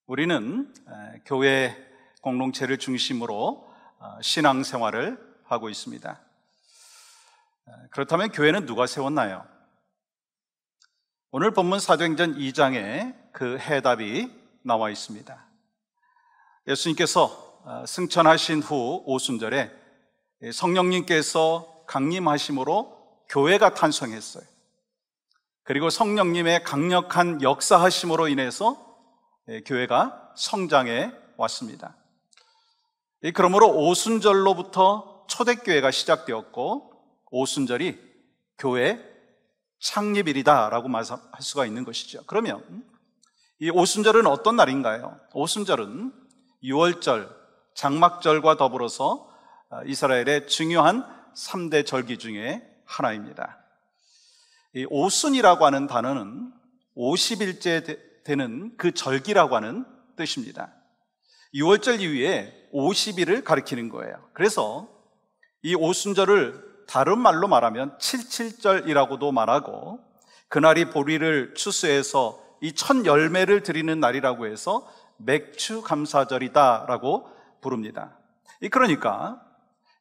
우리는 교회 공동체를 중심으로 신앙생활을 하고 있습니다. 그렇다면 교회는 누가 세웠나요? 오늘 본문 사도행전 2장에 그 해답이 나와 있습니다. 예수님께서 승천하신 후 오순절에 성령님께서 강림하심으로 교회가 탄생했어요. 그리고 성령님의 강력한 역사하심으로 인해서 교회가 성장해 왔습니다. 그러므로 오순절로부터 초대교회가 시작되었고 오순절이 교회 창립일이다라고 말할 수가 있는 것이죠. 그러면 이 오순절은 어떤 날인가요? 오순절은 유월절, 장막절과 더불어서 이스라엘의 중요한 3대 절기 중에 하나입니다. 이 오순이라고 하는 단어는 50일째 되는 그 절기라고 하는 뜻입니다. 6월절 이후에 50일을 가리키는 거예요. 그래서 이 오순절을 다른 말로 말하면 77절이라고도 말하고, 그날이 보리를 추수해서 이 첫 열매를 드리는 날이라고 해서 맥추감사절이다라고 부릅니다. 그러니까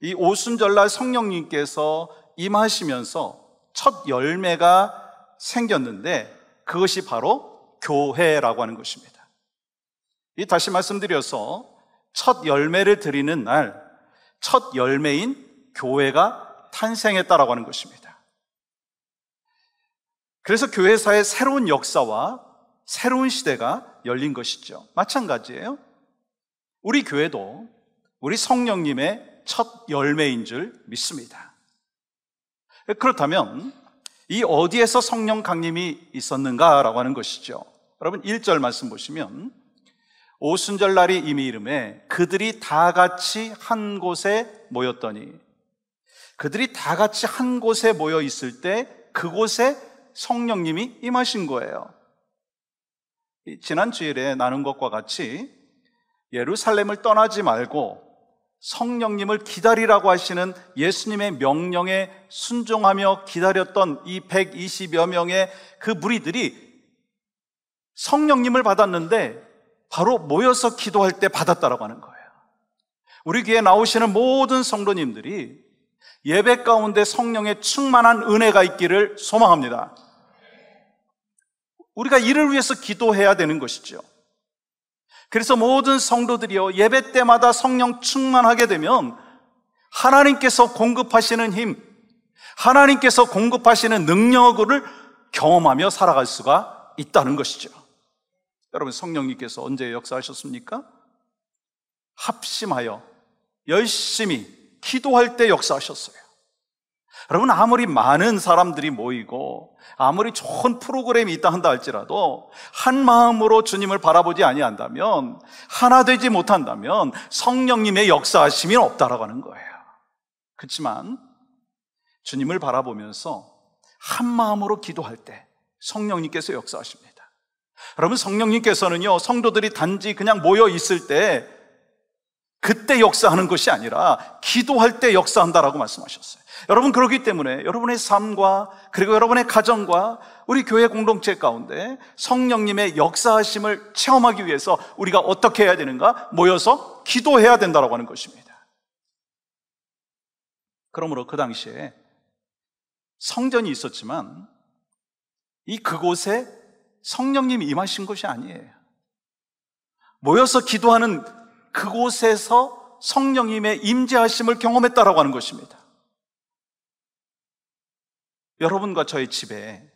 이 오순절날 성령님께서 임하시면서 첫 열매가 생겼는데 그것이 바로 교회라고 하는 것입니다. 다시 말씀드려서 첫 열매를 드리는 날, 첫 열매인 교회가 탄생했다라고 하는 것입니다. 그래서 교회사의 새로운 역사와 새로운 시대가 열린 것이죠. 마찬가지예요. 우리 교회도 우리 성령님의 첫 열매인 줄 믿습니다. 그렇다면 이 어디에서 성령 강림이 있었는가라고 하는 것이죠. 여러분 1절 말씀 보시면 오순절 날이 이미 이름에 그들이 다 같이 한 곳에 모였더니, 그들이 다 같이 한 곳에 모여 있을 때 그곳에 성령님이 임하신 거예요. 지난 주일에 나눈 것과 같이 예루살렘을 떠나지 말고 성령님을 기다리라고 하시는 예수님의 명령에 순종하며 기다렸던 이 120여 명의 그 무리들이 성령님을 받았는데 바로 모여서 기도할 때 받았다라고 하는 거예요. 우리 교회에 나오시는 모든 성도님들이 예배 가운데 성령의 충만한 은혜가 있기를 소망합니다. 우리가 이를 위해서 기도해야 되는 것이죠. 그래서 모든 성도들이요, 예배 때마다 성령 충만하게 되면 하나님께서 공급하시는 힘, 하나님께서 공급하시는 능력을 경험하며 살아갈 수가 있다는 것이죠. 여러분, 성령님께서 언제 역사하셨습니까? 합심하여 열심히 기도할 때 역사하셨어요. 여러분, 아무리 많은 사람들이 모이고 아무리 좋은 프로그램이 있다 한다 할지라도 한 마음으로 주님을 바라보지 아니한다면, 하나 되지 못한다면 성령님의 역사하심이 없다라고 하는 거예요. 그렇지만 주님을 바라보면서 한 마음으로 기도할 때 성령님께서 역사하십니다. 여러분, 성령님께서는요, 성도들이 단지 그냥 모여 있을 때 그때 역사하는 것이 아니라 기도할 때 역사한다라고 말씀하셨어요. 여러분, 그렇기 때문에 여러분의 삶과 그리고 여러분의 가정과 우리 교회 공동체 가운데 성령님의 역사하심을 체험하기 위해서 우리가 어떻게 해야 되는가? 모여서 기도해야 된다라고 하는 것입니다. 그러므로 그 당시에 성전이 있었지만 그곳에 성령님이 임하신 것이 아니에요. 모여서 기도하는 그곳에서 성령님의 임재하심을 경험했다라고 하는 것입니다. 여러분과 저의 집에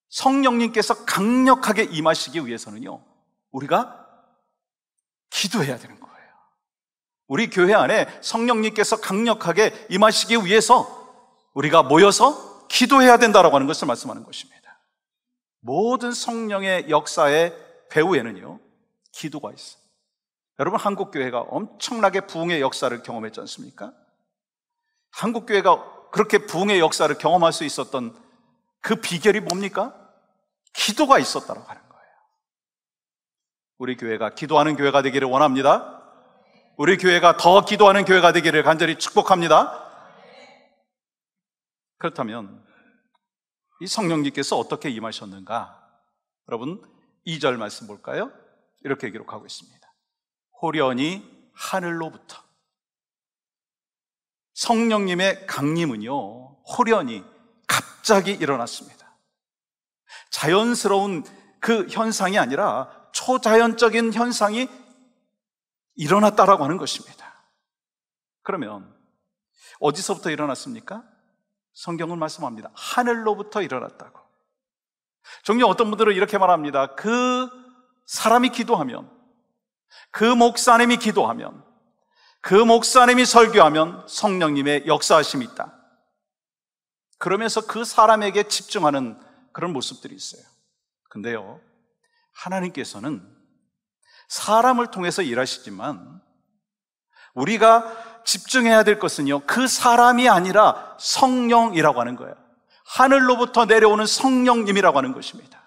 성령님께서 강력하게 임하시기 위해서는요, 우리가 기도해야 되는 거예요. 우리 교회 안에 성령님께서 강력하게 임하시기 위해서 우리가 모여서 기도해야 된다라고 하는 것을 말씀하는 것입니다. 모든 성령의 역사의 배후에는요, 기도가 있어요. 여러분, 한국교회가 엄청나게 부흥의 역사를 경험했지 않습니까? 한국교회가 그렇게 부흥의 역사를 경험할 수 있었던 그 비결이 뭡니까? 기도가 있었다고 하는 거예요. 우리 교회가 기도하는 교회가 되기를 원합니다. 우리 교회가 더 기도하는 교회가 되기를 간절히 축복합니다. 그렇다면 이 성령님께서 어떻게 임하셨는가? 여러분, 2절 말씀 볼까요? 이렇게 기록하고 있습니다. 호련히 하늘로부터. 성령님의 강림은요, 호련히 갑자기 일어났습니다. 자연스러운 그 현상이 아니라 초자연적인 현상이 일어났다라고 하는 것입니다. 그러면 어디서부터 일어났습니까? 성경은 말씀합니다. 하늘로부터 일어났다고. 종종 어떤 분들은 이렇게 말합니다. 그 사람이 기도하면, 그 목사님이 기도하면, 그 목사님이 설교하면 성령님의 역사하심이 있다. 그러면서 그 사람에게 집중하는 그런 모습들이 있어요. 근데요, 하나님께서는 사람을 통해서 일하시지만 우리가 집중해야 될 것은요, 그 사람이 아니라 성령이라고 하는 거예요. 하늘로부터 내려오는 성령님이라고 하는 것입니다.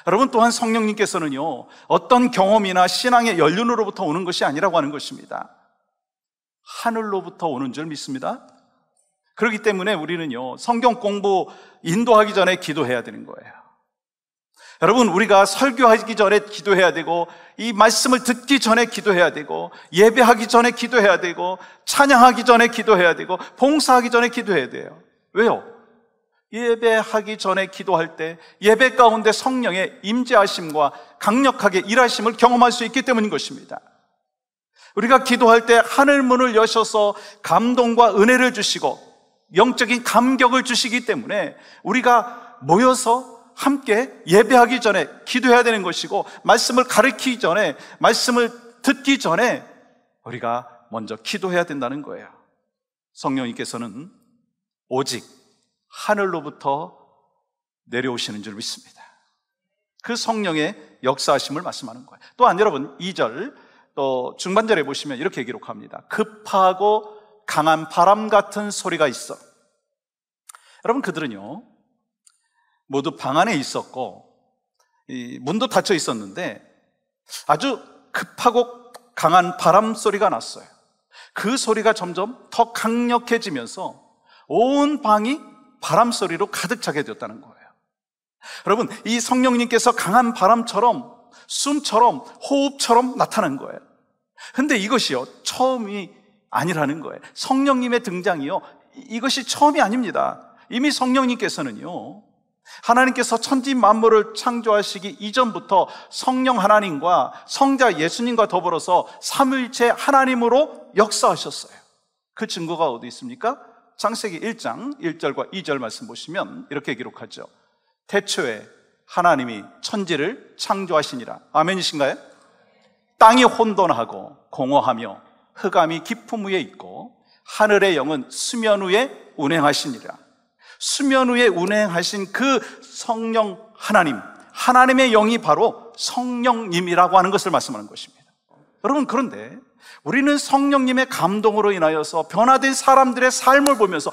여러분, 또한 성령님께서는요, 어떤 경험이나 신앙의 연륜으로부터 오는 것이 아니라고 하는 것입니다. 하늘로부터 오는 줄 믿습니다. 그렇기 때문에 우리는요, 성경 공부 인도하기 전에 기도해야 되는 거예요. 여러분, 우리가 설교하기 전에 기도해야 되고, 이 말씀을 듣기 전에 기도해야 되고, 예배하기 전에 기도해야 되고, 찬양하기 전에 기도해야 되고, 봉사하기 전에 기도해야 돼요. 왜요? 예배하기 전에 기도할 때 예배 가운데 성령의 임재하심과 강력하게 일하심을 경험할 수 있기 때문인 것입니다. 우리가 기도할 때 하늘 문을 여셔서 감동과 은혜를 주시고 영적인 감격을 주시기 때문에 우리가 모여서 함께 예배하기 전에 기도해야 되는 것이고, 말씀을 가르치기 전에, 말씀을 듣기 전에 우리가 먼저 기도해야 된다는 거예요. 성령님께서는 오직 하늘로부터 내려오시는 줄 믿습니다. 그 성령의 역사하심을 말씀하는 거예요. 또한 여러분, 2절 또 중반절에 보시면 이렇게 기록합니다. 급하고 강한 바람 같은 소리가 있어. 여러분, 그들은요 모두 방 안에 있었고 이 문도 닫혀 있었는데 아주 급하고 강한 바람 소리가 났어요. 그 소리가 점점 더 강력해지면서 온 방이 바람 소리로 가득 차게 되었다는 거예요. 여러분, 이 성령님께서 강한 바람처럼, 숨처럼, 호흡처럼 나타난 거예요. 근데 이것이요, 처음이 아니라는 거예요. 성령님의 등장이요, 이것이 처음이 아닙니다. 이미 성령님께서는요, 하나님께서 천지 만물을 창조하시기 이전부터 성령 하나님과 성자 예수님과 더불어서 삼위일체 하나님으로 역사하셨어요. 그 증거가 어디 있습니까? 창세기 1장 1절과 2절 말씀 보시면 이렇게 기록하죠. 태초에 하나님이 천지를 창조하시니라. 아멘이신가요? 땅이 혼돈하고 공허하며 흑암이 깊음 위에 있고 하늘의 영은 수면 위에 운행하시니라. 수면 위에 운행하신 그 성령 하나님, 하나님의 영이 바로 성령님이라고 하는 것을 말씀하는 것입니다. 여러분, 그런데 우리는 성령님의 감동으로 인하여서 변화된 사람들의 삶을 보면서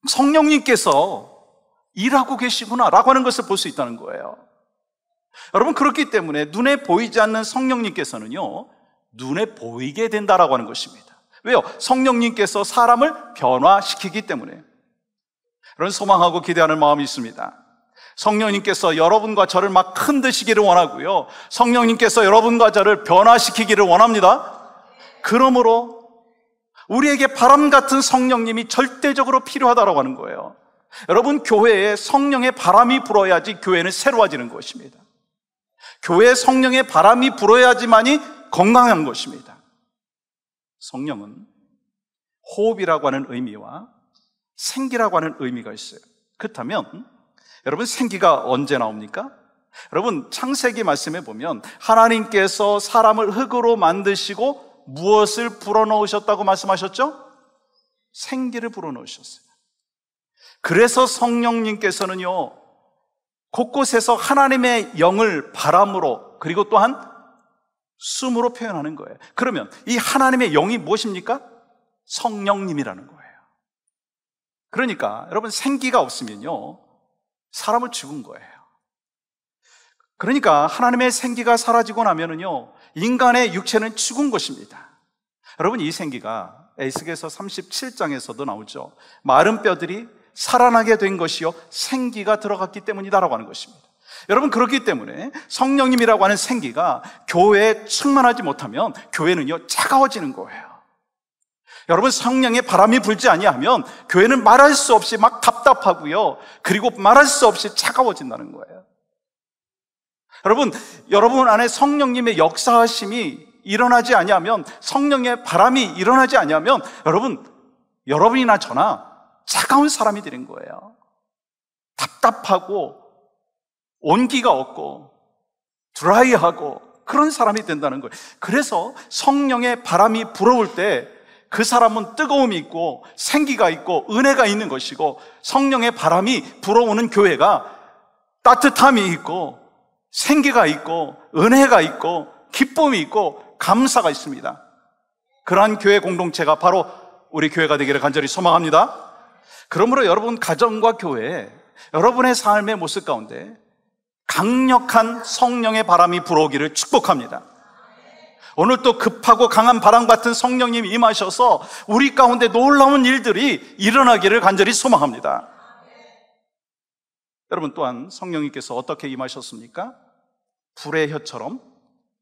성령님께서 일하고 계시구나 라고 하는 것을 볼 수 있다는 거예요. 여러분, 그렇기 때문에 눈에 보이지 않는 성령님께서는요 눈에 보이게 된다라고 하는 것입니다. 왜요? 성령님께서 사람을 변화시키기 때문에. 그런 소망하고 기대하는 마음이 있습니다. 성령님께서 여러분과 저를 막 흔드시기를 원하고요, 성령님께서 여러분과 저를 변화시키기를 원합니다. 그러므로 우리에게 바람 같은 성령님이 절대적으로 필요하다고 하는 거예요. 여러분, 교회에 성령의 바람이 불어야지 교회는 새로워지는 것입니다. 교회에 성령의 바람이 불어야지만이 건강한 것입니다. 성령은 호흡이라고 하는 의미와 생기라고 하는 의미가 있어요. 그렇다면 여러분, 생기가 언제 나옵니까? 여러분, 창세기 말씀에 보면 하나님께서 사람을 흙으로 만드시고 무엇을 불어넣으셨다고 말씀하셨죠? 생기를 불어넣으셨어요. 그래서 성령님께서는요 곳곳에서 하나님의 영을 바람으로, 그리고 또한 숨으로 표현하는 거예요. 그러면 이 하나님의 영이 무엇입니까? 성령님이라는 거예요. 그러니까 여러분, 생기가 없으면요 사람은 죽은 거예요. 그러니까 하나님의 생기가 사라지고 나면은요 인간의 육체는 죽은 것입니다. 여러분, 이 생기가 에스겔서 37장에서도 나오죠. 마른 뼈들이 살아나게 된 것이요 생기가 들어갔기 때문이다라고 하는 것입니다. 여러분, 그렇기 때문에 성령님이라고 하는 생기가 교회에 충만하지 못하면 교회는요, 차가워지는 거예요. 여러분, 성령의 바람이 불지 아니하면 교회는 말할 수 없이 막 답답하고요, 그리고 말할 수 없이 차가워진다는 거예요. 여러분 안에 성령님의 역사하심이 일어나지 아니하면, 성령의 바람이 일어나지 아니하면 여러분이나 저나 차가운 사람이 되는 거예요. 답답하고 온기가 없고 드라이하고 그런 사람이 된다는 거예요. 그래서 성령의 바람이 불어올 때 그 사람은 뜨거움이 있고 생기가 있고 은혜가 있는 것이고, 성령의 바람이 불어오는 교회가 따뜻함이 있고 생기가 있고 은혜가 있고 기쁨이 있고 감사가 있습니다. 그러한 교회 공동체가 바로 우리 교회가 되기를 간절히 소망합니다. 그러므로 여러분 가정과 교회, 여러분의 삶의 모습 가운데 강력한 성령의 바람이 불어오기를 축복합니다. 오늘 또 급하고 강한 바람 같은 성령님이 임하셔서 우리 가운데 놀라운 일들이 일어나기를 간절히 소망합니다. 여러분, 또한 성령님께서 어떻게 임하셨습니까? 불의 혀처럼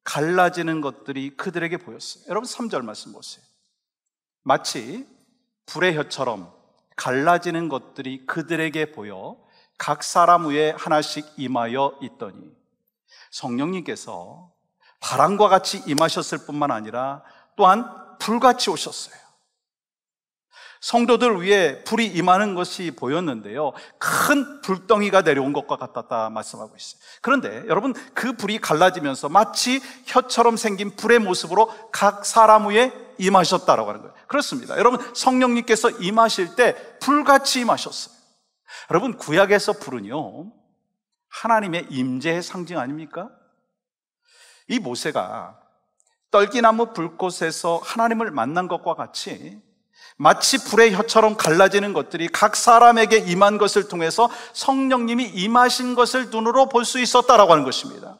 갈라지는 것들이 그들에게 보였어요. 여러분, 3절 말씀 보세요. 마치 불의 혀처럼 갈라지는 것들이 그들에게 보여 각 사람 위에 하나씩 임하여 있더니, 성령님께서 바람과 같이 임하셨을 뿐만 아니라 또한 불같이 오셨어요. 성도들 위에 불이 임하는 것이 보였는데요, 큰 불덩이가 내려온 것과 같았다 말씀하고 있어요. 그런데 여러분, 그 불이 갈라지면서 마치 혀처럼 생긴 불의 모습으로 각 사람 위에 임하셨다라고 하는 거예요. 그렇습니다. 여러분, 성령님께서 임하실 때 불같이 임하셨어요. 여러분, 구약에서 불은요, 하나님의 임재의 상징 아닙니까? 이 모세가 떨기나무 불꽃에서 하나님을 만난 것과 같이 마치 불의 혀처럼 갈라지는 것들이 각 사람에게 임한 것을 통해서 성령님이 임하신 것을 눈으로 볼 수 있었다라고 하는 것입니다.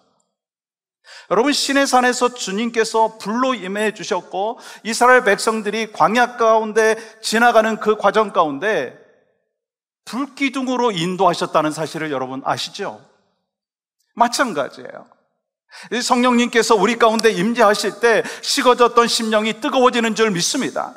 여러분, 시내산에서 주님께서 불로 임해 주셨고, 이스라엘 백성들이 광야 가운데 지나가는 그 과정 가운데 불기둥으로 인도하셨다는 사실을 여러분 아시죠? 마찬가지예요. 성령님께서 우리 가운데 임재하실 때 식어졌던 심령이 뜨거워지는 줄 믿습니다.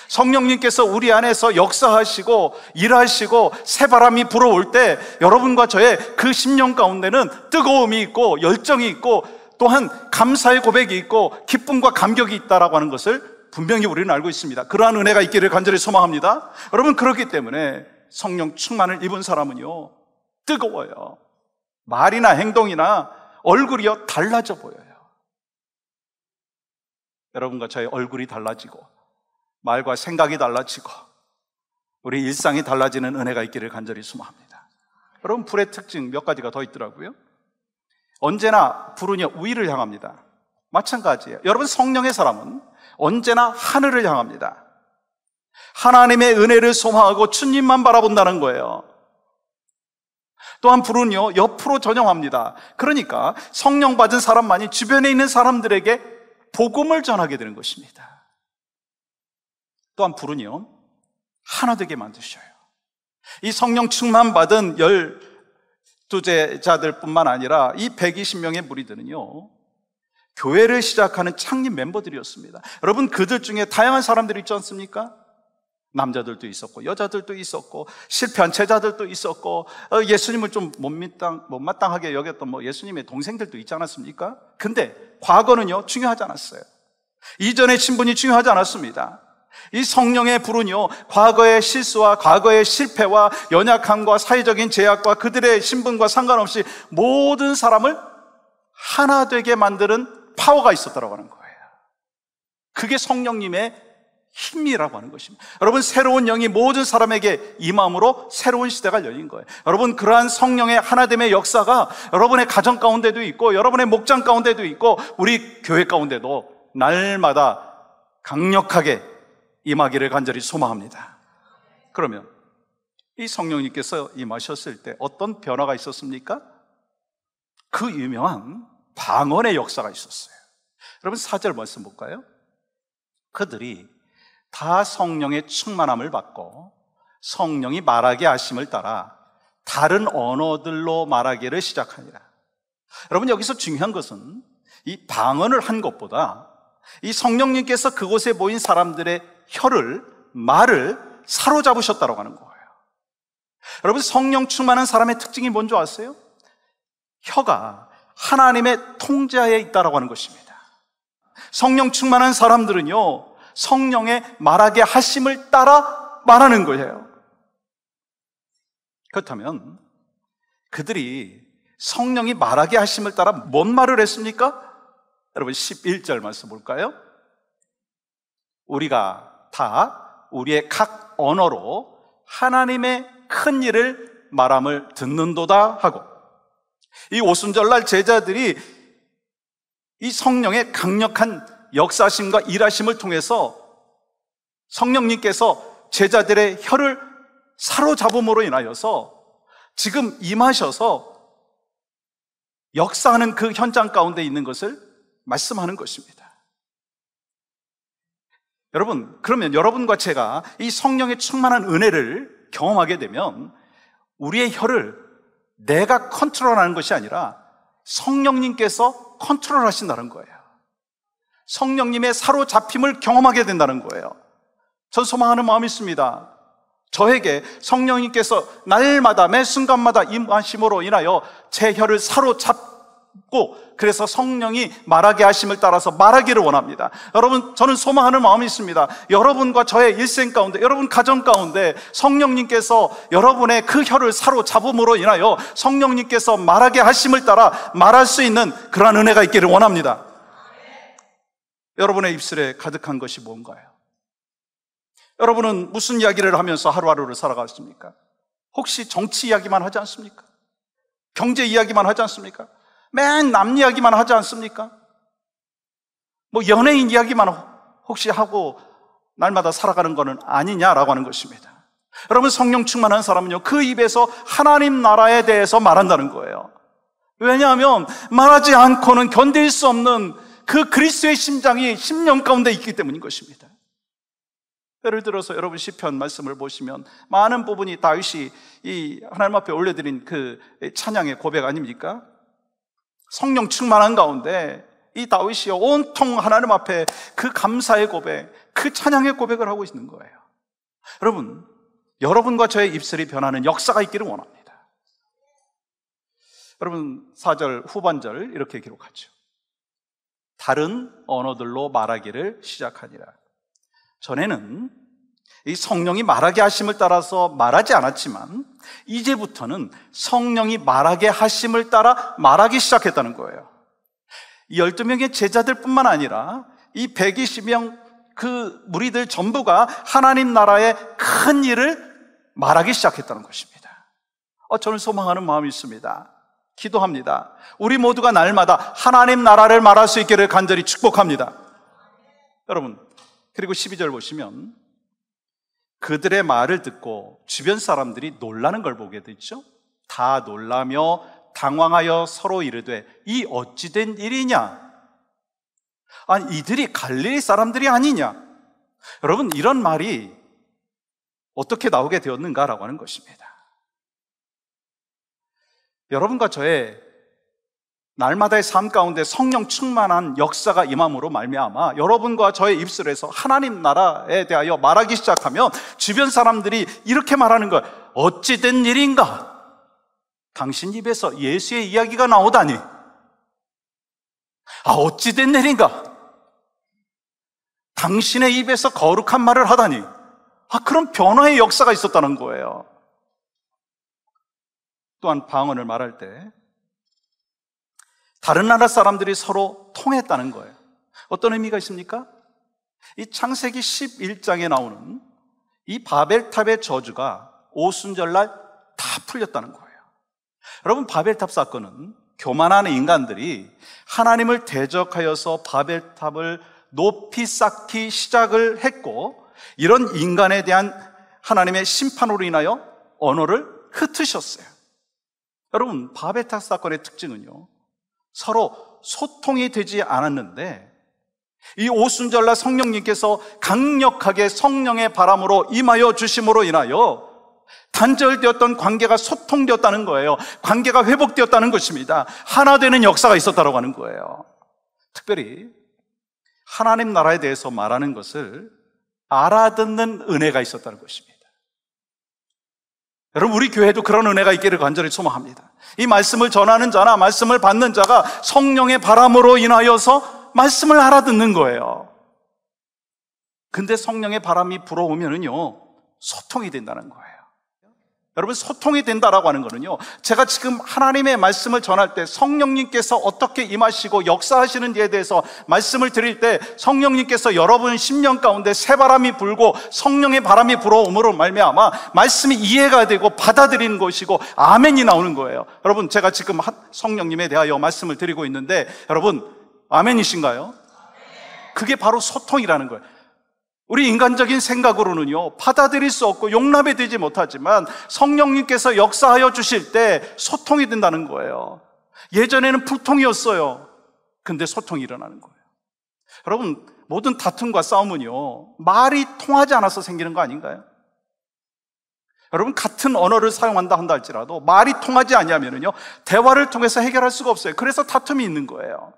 성령님께서 우리 안에서 역사하시고 일하시고 새바람이 불어올 때 여러분과 저의 그 심령 가운데는 뜨거움이 있고 열정이 있고 또한 감사의 고백이 있고 기쁨과 감격이 있다라고 하는 것을 분명히 우리는 알고 있습니다. 그러한 은혜가 있기를 간절히 소망합니다. 여러분, 그렇기 때문에 성령 충만을 입은 사람은요, 뜨거워요. 말이나 행동이나 얼굴이요, 달라져 보여요. 여러분과 저의 얼굴이 달라지고 말과 생각이 달라지고 우리 일상이 달라지는 은혜가 있기를 간절히 소망합니다. 여러분, 불의 특징 몇 가지가 더 있더라고요. 언제나 불은요, 위를 향합니다. 마찬가지예요. 여러분, 성령의 사람은 언제나 하늘을 향합니다. 하나님의 은혜를 소망하고 주님만 바라본다는 거예요. 또한 불은요, 옆으로 전형합니다. 그러니까 성령 받은 사람만이 주변에 있는 사람들에게 복음을 전하게 되는 것입니다. 또한 불은요, 하나 되게 만드셔요. 이 성령 충만 받은 12제자들 뿐만 아니라 이 120명의 무리들은요, 교회를 시작하는 창립 멤버들이었습니다. 여러분, 그들 중에 다양한 사람들이 있지 않습니까? 남자들도 있었고 여자들도 있었고 실패한 제자들도 있었고 예수님을 좀 못마땅하게 여겼던 예수님의 동생들도 있지 않았습니까? 근데 과거는요, 중요하지 않았어요. 이전의 신분이 중요하지 않았습니다. 이 성령의 불은요, 과거의 실수와 과거의 실패와 연약함과 사회적인 제약과 그들의 신분과 상관없이 모든 사람을 하나 되게 만드는 파워가 있었다고 하는 거예요. 그게 성령님의 힘이라고 하는 것입니다. 여러분, 새로운 영이 모든 사람에게 임함으로 새로운 시대가 열린 거예요. 여러분, 그러한 성령의 하나됨의 역사가 여러분의 가정 가운데도 있고 여러분의 목장 가운데도 있고 우리 교회 가운데도 날마다 강력하게 임하기를 간절히 소망합니다. 그러면 이 성령님께서 임하셨을 때 어떤 변화가 있었습니까? 그 유명한 방언의 역사가 있었어요. 여러분, 4절 말씀 볼까요? 그들이 다 성령의 충만함을 받고 성령이 말하게 하심을 따라 다른 언어들로 말하기를 시작하니라. 여러분, 여기서 중요한 것은 이 방언을 한 것보다 이 성령님께서 그곳에 모인 사람들의 말을 사로잡으셨다고 하는 거예요. 여러분, 성령 충만한 사람의 특징이 뭔지 아세요? 혀가 하나님의 통제하에 있다라고 하는 것입니다. 성령 충만한 사람들은요, 성령의 말하게 하심을 따라 말하는 거예요. 그렇다면 그들이 성령이 말하게 하심을 따라 뭔 말을 했습니까? 여러분, 11절 말씀 볼까요? 우리가 다 우리의 각 언어로 하나님의 큰 일을 말함을 듣는도다 하고, 이 오순절날 제자들이 이 성령의 강력한 역사심과 일하심을 통해서 성령님께서 제자들의 혀를 사로잡음으로 인하여서 지금 임하셔서 역사하는 그 현장 가운데 있는 것을 말씀하는 것입니다. 여러분, 그러면 여러분과 제가 이 성령의 충만한 은혜를 경험하게 되면 우리의 혀를 내가 컨트롤하는 것이 아니라 성령님께서 컨트롤하신다는 거예요. 성령님의 사로잡힘을 경험하게 된다는 거예요. 전 소망하는 마음이 있습니다. 저에게 성령님께서 날마다 매 순간마다 임하심으로 인하여 제 혀를 사로잡고, 그래서 성령이 말하게 하심을 따라서 말하기를 원합니다. 여러분, 저는 소망하는 마음이 있습니다. 여러분과 저의 일생 가운데, 여러분 가정 가운데 성령님께서 여러분의 그 혀를 사로잡음으로 인하여 성령님께서 말하게 하심을 따라 말할 수 있는 그러한 은혜가 있기를 원합니다. 여러분의 입술에 가득한 것이 뭔가요? 여러분은 무슨 이야기를 하면서 하루하루를 살아갔습니까? 혹시 정치 이야기만 하지 않습니까? 경제 이야기만 하지 않습니까? 맨 남 이야기만 하지 않습니까? 뭐 연예인 이야기만 혹시 하고 날마다 살아가는 것은 아니냐라고 하는 것입니다. 여러분, 성령 충만한 사람은요, 그 입에서 하나님 나라에 대해서 말한다는 거예요. 왜냐하면 말하지 않고는 견딜 수 없는 그 그리스도의 심장이 심령 가운데 있기 때문인 것입니다. 예를 들어서 여러분 시편 말씀을 보시면 많은 부분이 다윗이 이 하나님 앞에 올려드린 그 찬양의 고백 아닙니까? 성령 충만한 가운데 이 다윗이요, 온통 하나님 앞에 그 감사의 고백, 그 찬양의 고백을 하고 있는 거예요. 여러분, 여러분과 저의 입술이 변하는 역사가 있기를 원합니다. 여러분, 4절 후반절 이렇게 기록하죠. 다른 언어들로 말하기를 시작하니라. 전에는 이 성령이 말하게 하심을 따라서 말하지 않았지만 이제부터는 성령이 말하게 하심을 따라 말하기 시작했다는 거예요. 이 12명의 제자들 뿐만 아니라 이 120명 그 무리들 전부가 하나님 나라의 큰 일을 말하기 시작했다는 것입니다. 저는 소망하는 마음이 있습니다. 기도합니다. 우리 모두가 날마다 하나님 나라를 말할 수 있기를 간절히 축복합니다. 여러분, 그리고 12절 보시면 그들의 말을 듣고 주변 사람들이 놀라는 걸 보게 되죠. 다 놀라며 당황하여 서로 이르되 이 어찌된 일이냐? 아니, 이들이 갈릴리 사람들이 아니냐? 여러분, 이런 말이 어떻게 나오게 되었는가라고 하는 것입니다. 여러분과 저의 날마다의 삶 가운데 성령 충만한 역사가 임함으로 말미암아 여러분과 저의 입술에서 하나님 나라에 대하여 말하기 시작하면 주변 사람들이 이렇게 말하는 거예요. 어찌 된 일인가? 당신 입에서 예수의 이야기가 나오다니. 어찌 된 일인가? 당신의 입에서 거룩한 말을 하다니. 그런 변화의 역사가 있었다는 거예요. 또한 방언을 말할 때 다른 나라 사람들이 서로 통했다는 거예요. 어떤 의미가 있습니까? 이 창세기 11장에 나오는 이 바벨탑의 저주가 오순절날 다 풀렸다는 거예요. 여러분, 바벨탑 사건은 교만한 인간들이 하나님을 대적하여서 바벨탑을 높이 쌓기 시작을 했고, 이런 인간에 대한 하나님의 심판으로 인하여 언어를 흩으셨어요. 여러분, 바벨탑 사건의 특징은요, 서로 소통이 되지 않았는데 이 오순절날 성령님께서 강력하게 성령의 바람으로 임하여 주심으로 인하여 단절되었던 관계가 소통되었다는 거예요. 관계가 회복되었다는 것입니다. 하나 되는 역사가 있었다고 하는 거예요. 특별히 하나님 나라에 대해서 말하는 것을 알아듣는 은혜가 있었다는 것입니다. 여러분, 우리 교회도 그런 은혜가 있기를 간절히 소망합니다. 이 말씀을 전하는 자나 말씀을 받는 자가 성령의 바람으로 인하여서 말씀을 알아듣는 거예요. 근데 성령의 바람이 불어오면은요, 소통이 된다는 거예요. 여러분, 소통이 된다라고 하는 거는요, 제가 지금 하나님의 말씀을 전할 때 성령님께서 어떻게 임하시고 역사하시는지에 대해서 말씀을 드릴 때 성령님께서 여러분 심령 가운데 새바람이 불고 성령의 바람이 불어옴으로 말미암아 말씀이 이해가 되고 받아들이는 것이고 아멘이 나오는 거예요. 여러분, 제가 지금 성령님에 대하여 말씀을 드리고 있는데 여러분, 아멘이신가요? 그게 바로 소통이라는 거예요. 우리 인간적인 생각으로는요, 받아들일 수 없고 용납이 되지 못하지만 성령님께서 역사하여 주실 때 소통이 된다는 거예요. 예전에는 불통이었어요. 근데 소통이 일어나는 거예요. 여러분, 모든 다툼과 싸움은요, 말이 통하지 않아서 생기는 거 아닌가요? 여러분, 같은 언어를 사용한다 한다 할지라도 말이 통하지 않으면요, 대화를 통해서 해결할 수가 없어요. 그래서 다툼이 있는 거예요.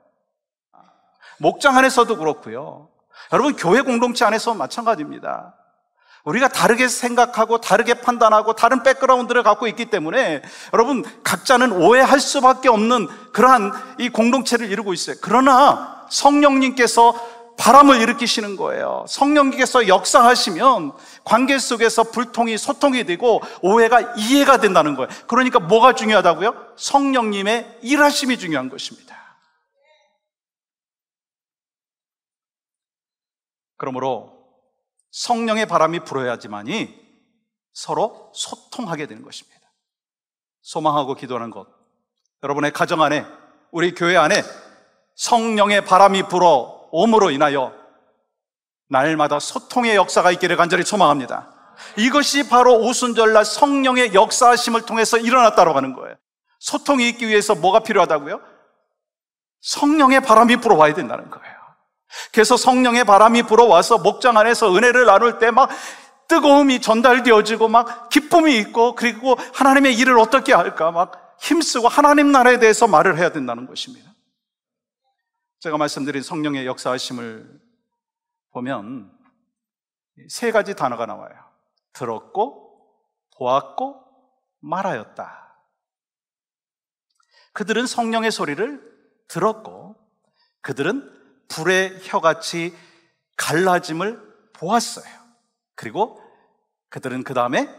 목장 안에서도 그렇고요, 여러분, 교회 공동체 안에서 마찬가지입니다. 우리가 다르게 생각하고 다르게 판단하고 다른 백그라운드를 갖고 있기 때문에 여러분, 각자는 오해할 수밖에 없는 그러한 이 공동체를 이루고 있어요. 그러나 성령님께서 바람을 일으키시는 거예요. 성령님께서 역사하시면 관계 속에서 불통이 소통이 되고 오해가 이해가 된다는 거예요. 그러니까 뭐가 중요하다고요? 성령님의 일하심이 중요한 것입니다. 그러므로 성령의 바람이 불어야지만이 서로 소통하게 되는 것입니다. 소망하고 기도하는 것, 여러분의 가정 안에, 우리 교회 안에 성령의 바람이 불어옴으로 인하여 날마다 소통의 역사가 있기를 간절히 소망합니다. 이것이 바로 오순절날 성령의 역사하심을 통해서 일어났다고 하는 거예요. 소통이 있기 위해서 뭐가 필요하다고요? 성령의 바람이 불어와야 된다는 거예요. 그래서 성령의 바람이 불어와서 목장 안에서 은혜를 나눌 때 막 뜨거움이 전달되어지고 막 기쁨이 있고, 그리고 하나님의 일을 어떻게 할까 막 힘쓰고 하나님 나라에 대해서 말을 해야 된다는 것입니다. 제가 말씀드린 성령의 역사하심을 보면 세 가지 단어가 나와요. 들었고, 보았고, 말하였다. 그들은 성령의 소리를 들었고, 그들은 불의 혀같이 갈라짐을 보았어요. 그리고 그들은 그 다음에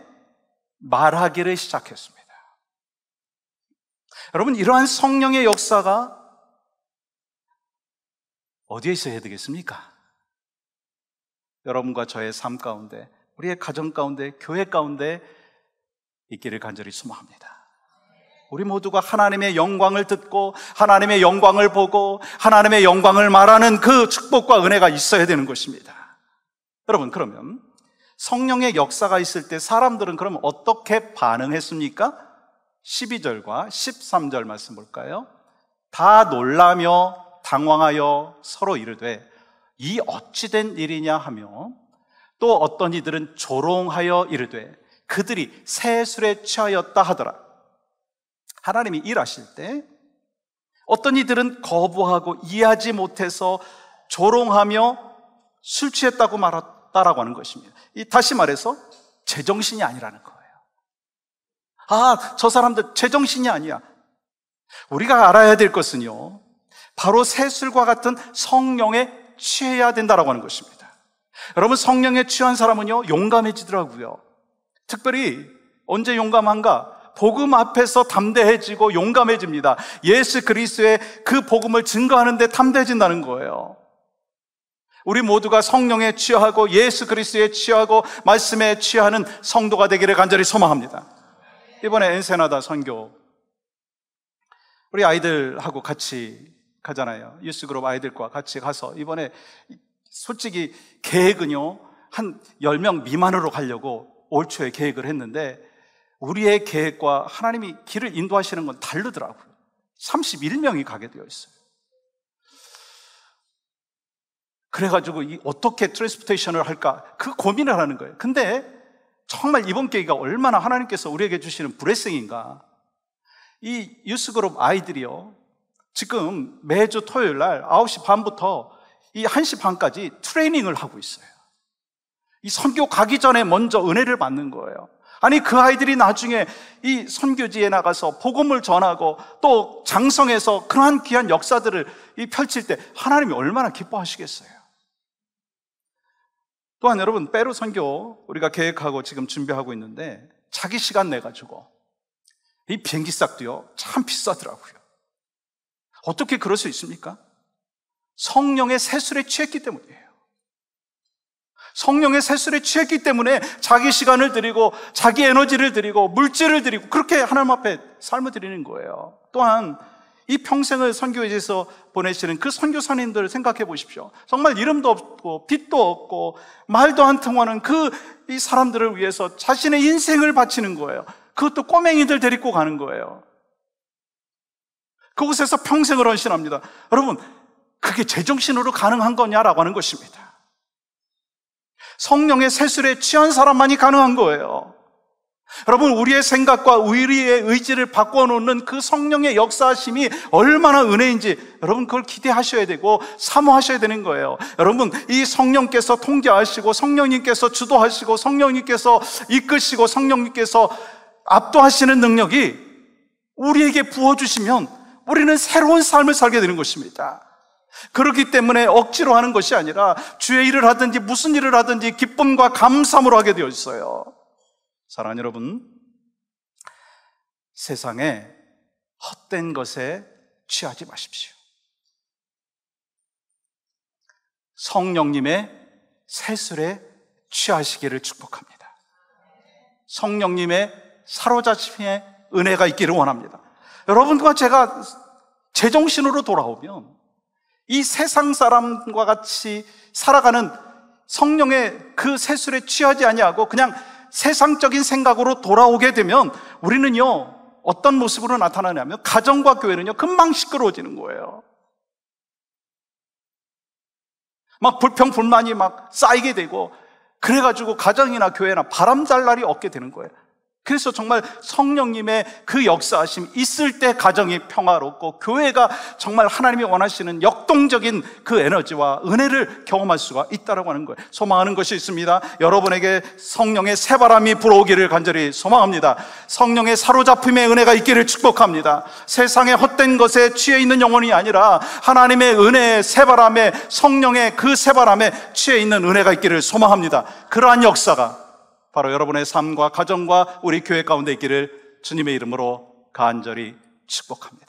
말하기를 시작했습니다. 여러분, 이러한 성령의 역사가 어디에 있어야 되겠습니까? 여러분과 저의 삶 가운데, 우리의 가정 가운데, 교회 가운데 있기를 간절히 소망합니다. 우리 모두가 하나님의 영광을 듣고 하나님의 영광을 보고 하나님의 영광을 말하는 그 축복과 은혜가 있어야 되는 것입니다. 여러분, 그러면 성령의 역사가 있을 때 사람들은 그럼 어떻게 반응했습니까? 12절과 13절 말씀 볼까요? 다 놀라며 당황하여 서로 이르되 이 어찌된 일이냐 하며, 또 어떤 이들은 조롱하여 이르되 그들이 새 술에 취하였다 하더라. 하나님이 일하실 때 어떤 이들은 거부하고 이해하지 못해서 조롱하며 술 취했다고 말했다라고 하는 것입니다. 다시 말해서 제정신이 아니라는 거예요. 아, 저 사람들 제정신이 아니야. 우리가 알아야 될 것은요, 바로 새술과 같은 성령에 취해야 된다라고 하는 것입니다. 여러분, 성령에 취한 사람은요, 용감해지더라고요. 특별히 언제 용감한가? 복음 앞에서 담대해지고 용감해집니다. 예수 그리스도의 그 복음을 증거하는 데 담대해진다는 거예요. 우리 모두가 성령에 취하고 예수 그리스도에 취하고 말씀에 취하는 성도가 되기를 간절히 소망합니다. 이번에 엔세나다 선교, 우리 아이들하고 같이 가잖아요. 유스그룹 아이들과 같이 가서 이번에 솔직히 계획은요, 한 10명 미만으로 가려고 올 초에 계획을 했는데 우리의 계획과 하나님이 길을 인도하시는 건 다르더라고요. 31명이 가게 되어 있어요. 그래가지고 어떻게 트랜스포테이션을 할까 그 고민을 하는 거예요. 근데 정말 이번 계기가 얼마나 하나님께서 우리에게 주시는 블레싱인가. 이 유스그룹 아이들이요, 지금 매주 토요일 날 9시 반부터 이 1시 반까지 트레이닝을 하고 있어요. 이 선교 가기 전에 먼저 은혜를 받는 거예요. 아니, 그 아이들이 나중에 이 선교지에 나가서 복음을 전하고 또 장성에서 그러한 귀한 역사들을 펼칠 때 하나님이 얼마나 기뻐하시겠어요. 또한 여러분, 페루 선교 우리가 계획하고 지금 준비하고 있는데 자기 시간 내가지고 이 비행기 싹도요 참 비싸더라고요. 어떻게 그럴 수 있습니까? 성령의 세술에 취했기 때문이에요. 성령의 세술에 취했기 때문에 자기 시간을 드리고 자기 에너지를 드리고 물질을 드리고 그렇게 하나님 앞에 삶을 드리는 거예요. 또한 이 평생을 선교지에서 보내시는 그 선교사님들을 생각해 보십시오. 정말 이름도 없고 빛도 없고 말도 안 통하는 이 사람들을 위해서 자신의 인생을 바치는 거예요. 그것도 꼬맹이들 데리고 가는 거예요. 그곳에서 평생을 헌신합니다. 여러분, 그게 제정신으로 가능한 거냐라고 하는 것입니다. 성령의 세술에 취한 사람만이 가능한 거예요. 여러분, 우리의 생각과 우리의 의지를 바꿔놓는 그 성령의 역사하심이 얼마나 은혜인지 여러분 그걸 기대하셔야 되고 사모하셔야 되는 거예요. 여러분, 이 성령께서 통제하시고 성령님께서 주도하시고 성령님께서 이끄시고 성령님께서 압도하시는 능력이 우리에게 부어주시면 우리는 새로운 삶을 살게 되는 것입니다. 그렇기 때문에 억지로 하는 것이 아니라 주의 일을 하든지 무슨 일을 하든지 기쁨과 감사함으로 하게 되어 있어요. 사랑하는 여러분, 세상에 헛된 것에 취하지 마십시오. 성령님의 세술에 취하시기를 축복합니다. 성령님의 사로잡힘의 은혜가 있기를 원합니다. 여러분과 제가 제정신으로 돌아오면 이 세상 사람과 같이 살아가는 성령의 그 세술에 취하지 아니하고 그냥 세상적인 생각으로 돌아오게 되면 우리는요 어떤 모습으로 나타나냐면 가정과 교회는요 금방 시끄러워지는 거예요. 막 불평 불만이 막 쌓이게 되고 그래가지고 가정이나 교회나 바람잘 날이 없게 되는 거예요. 그래서 정말 성령님의 그 역사하심 있을 때 가정이 평화롭고 교회가 정말 하나님이 원하시는 역동적인 그 에너지와 은혜를 경험할 수가 있다고 하는 거예요. 소망하는 것이 있습니다. 여러분에게 성령의 새바람이 불어오기를 간절히 소망합니다. 성령의 사로잡힘의 은혜가 있기를 축복합니다. 세상의 헛된 것에 취해 있는 영혼이 아니라 하나님의 은혜의 새바람에, 성령의 그 새바람에 취해 있는 은혜가 있기를 소망합니다. 그러한 역사가 바로 여러분의 삶과 가정과 우리 교회 가운데 있기를 주님의 이름으로 간절히 축복합니다.